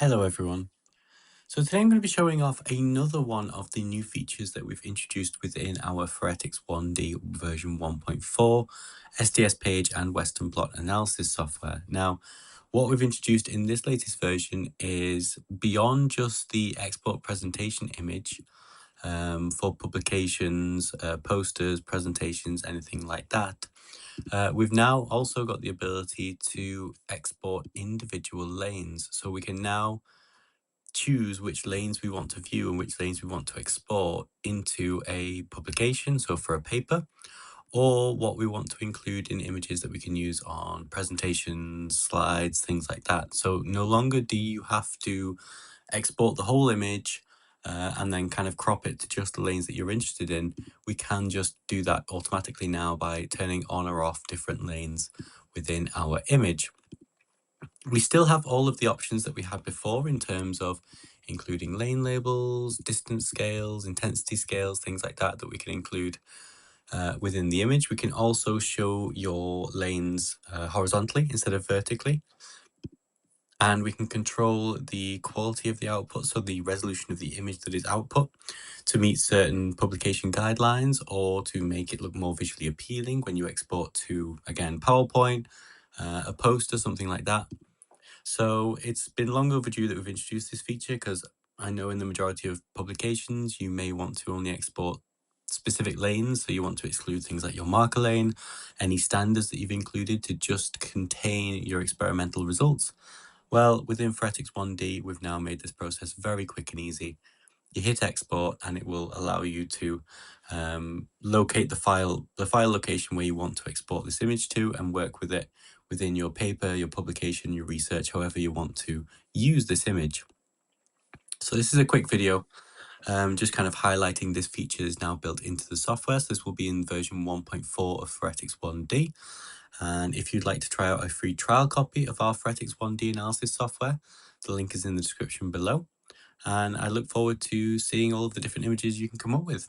Hello everyone. So today I'm going to be showing off another one of the new features that we've introduced within our Phoretix 1D version 1.4 SDS-PAGE and Western Blot analysis software. Now, what we've introduced in this latest version is beyond just the export presentation image for publications, posters, presentations, anything like that. We've now also got the ability to export individual lanes. So we can now choose which lanes we want to view and which lanes we want to export into a publication, so for a paper, or what we want to include in images that we can use on presentations, slides, things like that. So no longer do you have to export the whole image and then kind of crop it to just the lanes that you're interested in. We can just do that automatically now by turning on or off different lanes within our image. We still have all of the options that we had before in terms of including lane labels, distance scales, intensity scales, things like that we can include within the image. We can also show your lanes horizontally instead of vertically. And we can control the quality of the output, so the resolution of the image that is output, to meet certain publication guidelines or to make it look more visually appealing when you export to, again, PowerPoint, a poster, something like that. So it's been long overdue that we've introduced this feature, because I know in the majority of publications you may want to only export specific lanes. So you want to exclude things like your marker lane, any standards that you've included to just contain your experimental results. Well, within Phoretix 1D, we've now made this process very quick and easy. You hit export and it will allow you to locate the file location where you want to export this image to, and work with it within your paper, your publication, your research, however you want to use this image. So this is a quick video just kind of highlighting this feature is now built into the software. So this will be in version 1.4 of Phoretix 1D. And if you'd like to try out a free trial copy of our Phoretix 1D analysis software, the link is in the description below. And I look forward to seeing all of the different images you can come up with.